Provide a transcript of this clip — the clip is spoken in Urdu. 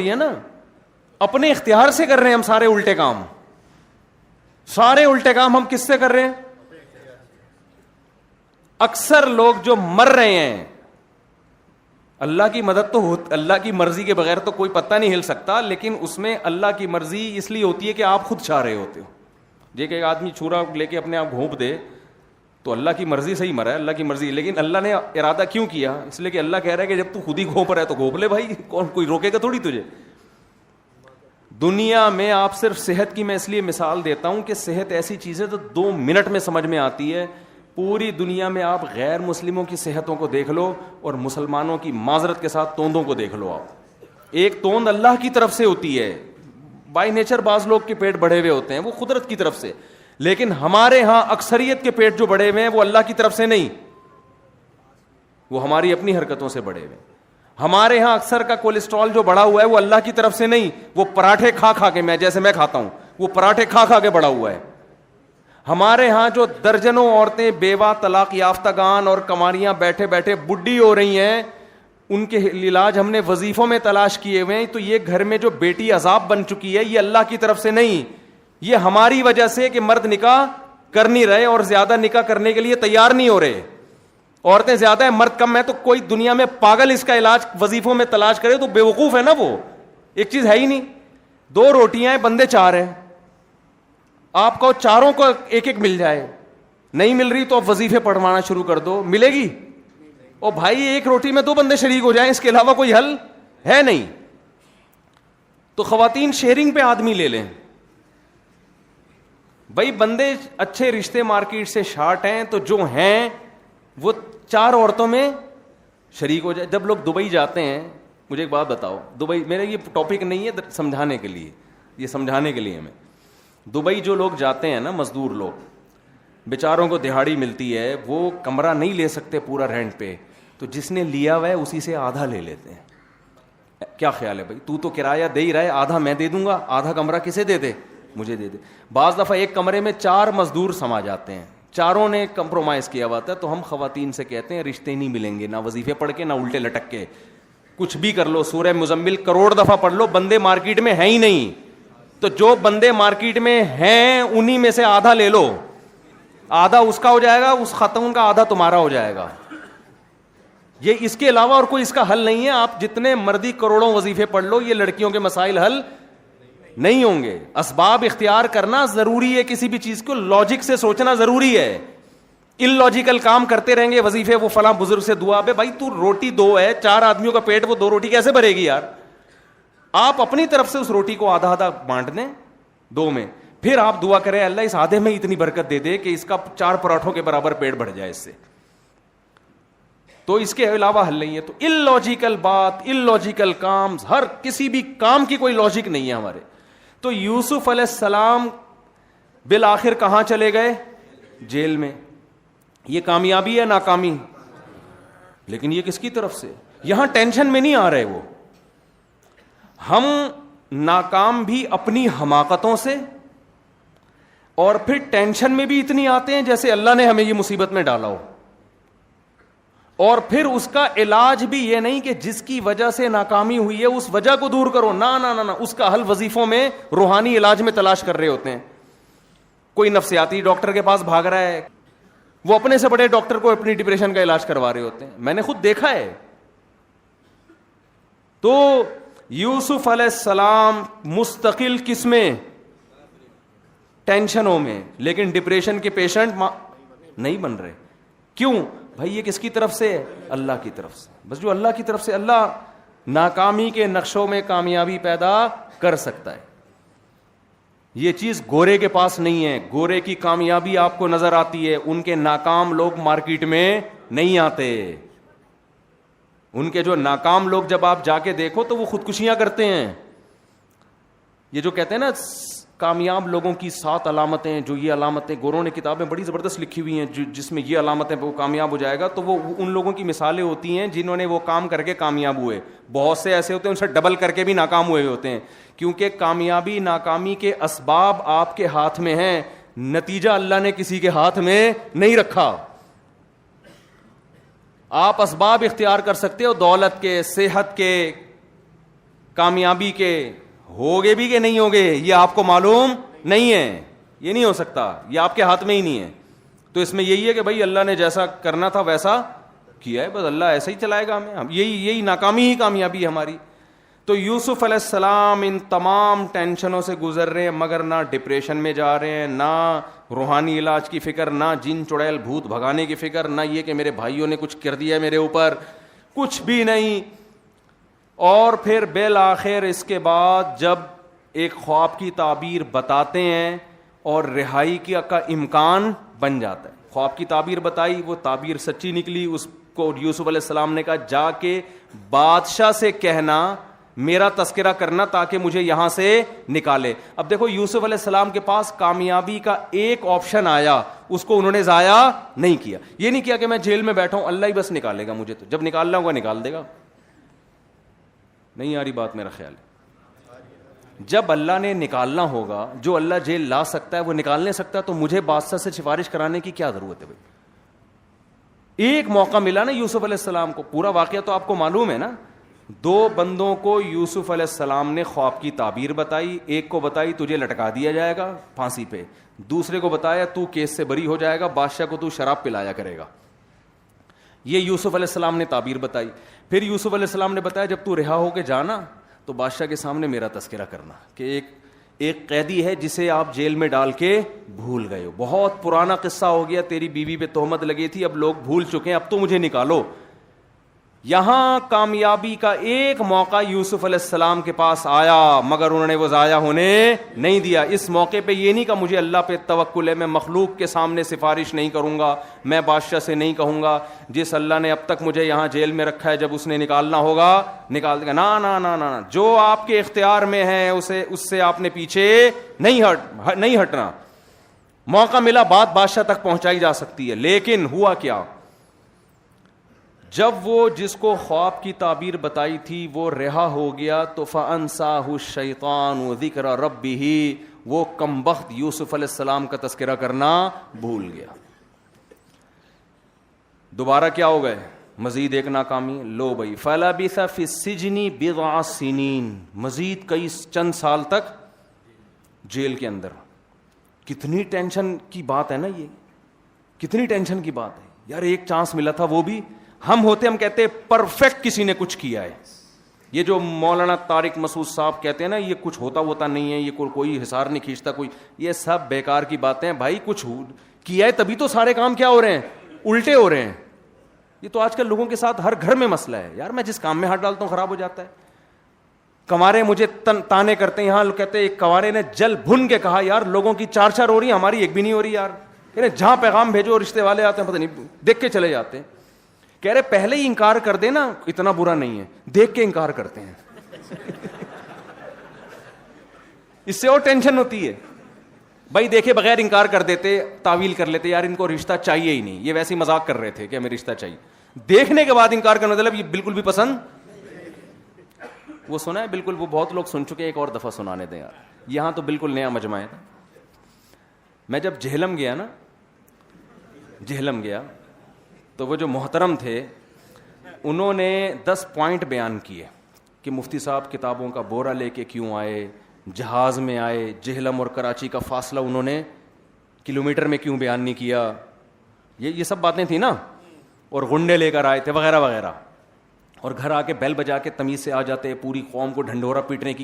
ہے نا, اپنے اختیار سے کر رہے ہیں ہم سارے الٹے کام. سارے الٹے کام ہم کس سے کر رہے ہیں؟ اکثر لوگ جو مر رہے ہیں, اللہ کی مدد تو اللہ کی مرضی کے بغیر تو کوئی پتہ نہیں ہل سکتا, لیکن اس میں اللہ کی مرضی اس لیے ہوتی ہے کہ آپ خود چاہ رہے ہوتے ہو. جی کہ ایک آدمی چھورا لے کے اپنے آپ گھونپ دے تو اللہ کی مرضی سے ہی مرا ہے, اللہ کی مرضی. لیکن اللہ نے ارادہ کیوں کیا؟ اس لیے کہ اللہ کہہ رہا ہے کہ جب تو خود ہی گھونپ رہا ہے تو گھونپ لے بھائی, کون کوئی روکے گا تھوڑی تجھے. دنیا میں آپ صرف صحت کی میں اس لیے مثال دیتا ہوں کہ صحت ایسی چیز ہے تو 2 منٹ میں سمجھ میں آتی ہے. پوری دنیا میں آپ غیر مسلموں کی صحتوں کو دیکھ لو اور مسلمانوں کی معذرت کے ساتھ توندوں کو دیکھ لو. آپ ایک توند اللہ کی طرف سے ہوتی ہے, بائی نیچر بعض لوگ کے پیٹ بڑھے ہوئے ہوتے ہیں, وہ قدرت کی طرف سے. لیکن ہمارے ہاں اکثریت کے پیٹ جو بڑھے ہوئے ہیں وہ اللہ کی طرف سے نہیں, وہ ہماری اپنی حرکتوں سے بڑھے ہوئے ہیں. ہمارے ہاں اکثر کا کولیسٹرول جو بڑھا ہوا ہے وہ اللہ کی طرف سے نہیں, وہ پراٹھے کھا کھا کے, میں جیسے میں کھاتا ہوں وہ پراٹھے کھا کھا کے بڑھا ہوا ہے. ہمارے ہاں جو درجنوں عورتیں بیوہ, طلاق یافتگان اور کماریاں بیٹھے بیٹھے بڈھی ہو رہی ہیں, ان کے علاج ہم نے وظیفوں میں تلاش کیے ہوئے ہیں. تو یہ گھر میں جو بیٹی عذاب بن چکی ہے یہ اللہ کی طرف سے نہیں, یہ ہماری وجہ سے کہ مرد نکاح کر نہیں رہے اور زیادہ نکاح کرنے کے لیے تیار نہیں ہو رہے. عورتیں زیادہ ہیں مرد کم ہے, تو کوئی دنیا میں پاگل اس کا علاج وظیفوں میں تلاش کرے تو بیوقوف ہے نا. وہ ایک چیز ہے ہی نہیں. 2 روٹیاں ہیں, بندے 4 ہیں, آپ کو چاروں کو ایک ایک مل جائے, نہیں مل رہی تو آپ وظیفے پڑھوانا شروع کر دو, ملے گی. او بھائی ایک روٹی میں 2 بندے شریک ہو جائیں, اس کے علاوہ کوئی حل ہے نہیں. تو خواتین شیئرنگ پہ آدمی لے لیں بھائی. بندے اچھے رشتے مارکیٹ سے شارٹ ہیں تو جو ہیں وہ 4 عورتوں میں شریک ہو جائے. جب لوگ دبئی جاتے ہیں, مجھے ایک بات بتاؤ, دبئی میرا یہ ٹاپک نہیں ہے سمجھانے کے لیے, یہ سمجھانے کے لیے میں, دبئی جو لوگ جاتے ہیں نا, مزدور لوگ, بیچاروں کو دہاڑی ملتی ہے, وہ کمرہ نہیں لے سکتے پورا رینٹ پہ, تو جس نے لیا ہوا ہے اسی سے آدھا لے لیتے ہیں. کیا خیال ہے بھائی, تو کرایہ دے ہی رہا ہے, آدھا میں دے دوں گا, آدھا کمرہ کسے دے دے, مجھے دے دے. بعض دفعہ ایک کمرے میں 4 مزدور سما جاتے ہیں, چاروں نے کمپرومائز کیا ہوا تھا. تو ہم خواتین سے کہتے ہیں رشتے نہیں ملیں گے, نہ وظیفے پڑھ کے نہ الٹے لٹک کے, کچھ بھی کر لو, سورہ مزمل کروڑ دفعہ پڑھ لو, بندے مارکیٹ میں ہیں ہی نہیں. تو جو بندے مارکیٹ میں ہیں انہی میں سے آدھا لے لو, آدھا اس کا ہو جائے گا, اس خاتون کا آدھا تمہارا ہو جائے گا. یہ اس کے علاوہ اور کوئی اس کا حل نہیں ہے. آپ جتنے مردی کروڑوں وظیفے پڑھ لو, یہ لڑکیوں کے مسائل حل نہیں ہوں گے. اسباب اختیار کرنا ضروری ہے, کسی بھی چیز کو لاجک سے سوچنا ضروری ہے. ان لاجیکل کام کرتے رہیں گے, وظیفے وہ فلاں بزرگ سے دعا, بے بھائی تو روٹی 2 ہے, 4 آدمیوں کا پیٹ, وہ 2 روٹی کیسے بھرے گی یار. آپ اپنی طرف سے اس روٹی کو آدھا آدھا بانٹ دیں 2 میں, پھر آپ دعا کریں اللہ اس آدھے میں اتنی برکت دے دے کہ اس کا 4 پراٹھوں کے برابر پیٹ بڑھ جائے اس سے. تو اس کے علاوہ حل نہیں ہے. تو ان لاجیکل بات, ان لاجیکل کام, ہر کسی بھی کام کی کوئی لاجک نہیں ہے ہمارے. تو یوسف علیہ السلام بالآخر کہاں چلے گئے؟ جیل میں. یہ کامیابی ہے ناکامی؟ لیکن یہ کس کی طرف سے؟ یہاں ٹینشن میں نہیں آ رہے وہ. ہم ناکام بھی اپنی حماقتوں سے, اور پھر ٹینشن میں بھی اتنی آتے ہیں جیسے اللہ نے ہمیں یہ مصیبت میں ڈالا ہو. اور پھر اس کا علاج بھی یہ نہیں کہ جس کی وجہ سے ناکامی ہوئی ہے اس وجہ کو دور کرو, نہ نہ نہ, اس کا حل وظیفوں میں, روحانی علاج میں تلاش کر رہے ہوتے ہیں. کوئی نفسیاتی ڈاکٹر کے پاس بھاگ رہا ہے, وہ اپنے سے بڑے ڈاکٹر کو اپنی ڈپریشن کا علاج کروا رہے ہوتے ہیں. میں نے خود دیکھا ہے. تو یوسف علیہ السلام مستقل کس میں؟ ٹینشنوں میں, لیکن ڈپریشن کے پیشنٹ نہیں بن رہے. کیوں بھائی؟ یہ کس کی طرف سے؟ اللہ کی طرف سے. بس جو اللہ کی طرف سے, اللہ ناکامی کے نقشوں میں کامیابی پیدا کر سکتا ہے. یہ چیز گورے کے پاس نہیں ہے. گورے کی کامیابی آپ کو نظر آتی ہے, ان کے ناکام لوگ مارکیٹ میں نہیں آتے. ان کے جو ناکام لوگ جب آپ جا کے دیکھو تو وہ خودکشیاں کرتے ہیں. یہ جو کہتے ہیں نا کامیاب لوگوں کی 7 علامتیں, جو یہ علامتیں گوروں نے کتابیں بڑی زبردست لکھی ہوئی ہیں, جس میں یہ علامتیں وہ کامیاب ہو جائے گا, تو وہ ان لوگوں کی مثالیں ہوتی ہیں جنہوں نے وہ کام کر کے کامیاب ہوئے. بہت سے ایسے ہوتے ہیں ان سے ڈبل کر کے بھی ناکام ہوئے ہوتے ہیں, کیونکہ کامیابی ناکامی کے اسباب آپ کے ہاتھ میں ہیں, نتیجہ اللہ نے کسی کے ہاتھ میں نہیں رکھا. آپ اسباب اختیار کر سکتے ہو, دولت کے, صحت کے, کامیابی کے ہوگے بھی کہ نہیں ہوگے یہ آپ کو معلوم نہیں ہے, یہ نہیں ہو سکتا, یہ آپ کے ہاتھ میں ہی نہیں ہے. تو اس میں یہی ہے کہ بھائی اللہ نے جیسا کرنا تھا ویسا کیا ہے, بس اللہ ایسا ہی چلائے گا ہمیں, یہی ناکامی ہی کامیابی ہے ہماری. تو یوسف علیہ السلام ان تمام ٹینشنوں سے گزر رہے ہیں, مگر نہ ڈپریشن میں جا رہے ہیں, نہ روحانی علاج کی فکر, نہ جن چڑیل بھوت بھگانے کی فکر, نہ یہ کہ میرے بھائیوں نے کچھ کر دیا میرے اوپر, کچھ بھی نہیں. اور پھر بالآخر اس کے بعد جب ایک خواب کی تعبیر بتاتے ہیں اور رہائی کا امکان بن جاتا ہے. خواب کی تعبیر بتائی, وہ تعبیر سچی نکلی, اس کو یوسف علیہ السلام نے کہا جا کے بادشاہ سے کہنا میرا تذکرہ کرنا تاکہ مجھے یہاں سے نکالے. اب دیکھو یوسف علیہ السلام کے پاس کامیابی کا ایک آپشن آیا, اس کو انہوں نے ضائع نہیں کیا. یہ نہیں کیا کہ میں جیل میں بیٹھا ہوں اللہ ہی بس نکالے گا مجھے, تو جب نکالنا ہوگا نکال دے گا. نہیں آ رہی بات میرا خیال ہے. جب اللہ نے نکالنا ہوگا, جو اللہ جیل لا سکتا ہے وہ نکال نہیں سکتا, تو مجھے بادشاہ سے سفارش کرانے کی کیا ضرورت ہے بھائی. ایک موقع ملا نا یوسف علیہ السلام کو, پورا واقعہ تو آپ کو معلوم ہے نا. دو بندوں کو یوسف علیہ السلام نے خواب کی تعبیر بتائی, ایک کو بتائی تجھے لٹکا دیا جائے گا پھانسی پہ, دوسرے کو بتایا تو کیس سے بری ہو جائے گا, بادشاہ کو تو شراب پلایا کرے گا. یہ یوسف علیہ السلام نے تعبیر بتائی. پھر یوسف علیہ السلام نے بتایا جب تو رہا ہو کے جانا تو بادشاہ کے سامنے میرا تذکرہ کرنا کہ ایک قیدی ہے جسے آپ جیل میں ڈال کے بھول گئے ہو, بہت پرانا قصہ ہو گیا, تیری بیوی پہ تہمت لگی تھی, اب لوگ بھول چکے ہیں, اب تو مجھے نکالو. یہاں کامیابی کا ایک موقع یوسف علیہ السلام کے پاس آیا, مگر انہوں نے وہ ضائع ہونے نہیں دیا. اس موقع پہ یہ نہیں کہا مجھے اللہ پہ توکل ہے, میں مخلوق کے سامنے سفارش نہیں کروں گا, میں بادشاہ سے نہیں کہوں گا جس اللہ نے اب تک مجھے یہاں جیل میں رکھا ہے جب اس نے نکالنا ہوگا نکال دے گا. نا نا نا نا, جو آپ کے اختیار میں ہے اس سے آپ نے پیچھے نہیں ہٹنا. موقع ملا, بات بادشاہ تک پہنچائی جا سکتی ہے. لیکن ہوا کیا, جب وہ جس کو خواب کی تعبیر بتائی تھی وہ رہا ہو گیا تو فَأَنْسَاهُ الشَّيْطَانُ ذِكْرَ رَبِّهِ, وہ کمبخت یوسف علیہ السلام کا تذکرہ کرنا بھول گیا. دوبارہ کیا ہو گئے, مزید ایک ناکامی. لو بھائی فَلَبِثَ فِي السِّجْنِ بِضْعَ سِنِينَ, مزید کئی چند سال تک جیل کے اندر. کتنی ٹینشن کی بات ہے نا, یہ کتنی ٹینشن کی بات ہے یار. ایک چانس ملا تھا, وہ بھی ہم کہتے ہیں پرفیکٹ کسی نے کچھ کیا ہے. یہ جو مولانا طارق مسعود صاحب کہتے ہیں نا یہ کچھ ہوتا نہیں ہے, یہ کوئی حصار نہیں کھینچتا کوئی, یہ سب بیکار کی باتیں ہیں بھائی. کچھ کیا ہے تبھی تو سارے کام کیا ہو رہے ہیں, الٹے ہو رہے ہیں. یہ تو آج کل لوگوں کے ساتھ ہر گھر میں مسئلہ ہے یار. میں جس کام میں ہاتھ ڈالتا ہوں خراب ہو جاتا ہے. کنوارے مجھے تانے کرتے ہیں, یہاں کہتے ہیں ایک کنوارے نے جل بھن کے کہا یار لوگوں کی 4 ہو رہی ہیں, ہماری ایک بھی نہیں ہو رہی یار. جہاں پیغام بھیجو رشتے والے آتے ہیں پتہ نہیں دیکھ کے چلے جاتے ہیں. کہہ رہے پہلے ہی انکار کر دے نا اتنا برا نہیں ہے, دیکھ کے انکار کرتے ہیں. اس سے اور ٹینشن ہوتی ہے بھائی. دیکھے بغیر انکار کر دیتے, تعویل کر لیتے یار ان کو رشتہ چاہیے ہی نہیں, یہ ویسے ہی مذاق کر رہے تھے کہ ہمیں رشتہ چاہیے. دیکھنے کے بعد انکار کرنا مطلب یہ بالکل بھی پسند. وہ سنا ہے بالکل, وہ بہت لوگ سن چکے, ایک اور دفعہ سنانے دیں یار. یہاں تو بالکل نیا مجمع ہے. میں جب جہلم گیا تو وہ جو محترم تھے انہوں نے 10 پوائنٹ بیان کیے کہ مفتی صاحب کتابوں کا بورا لے کے کیوں آئے, جہاز میں آئے, جہلم اور کراچی کا فاصلہ انہوں نے کلومیٹر میں کیوں بیان نہیں کیا, یہ سب باتیں تھیں نا. اور گنڈے لے کر آئے تھے وغیرہ وغیرہ, اور گھر آ کے بیل بجا کے تمیز سے آ جاتے, پوری قوم کو ڈھنڈورا پیٹنے کی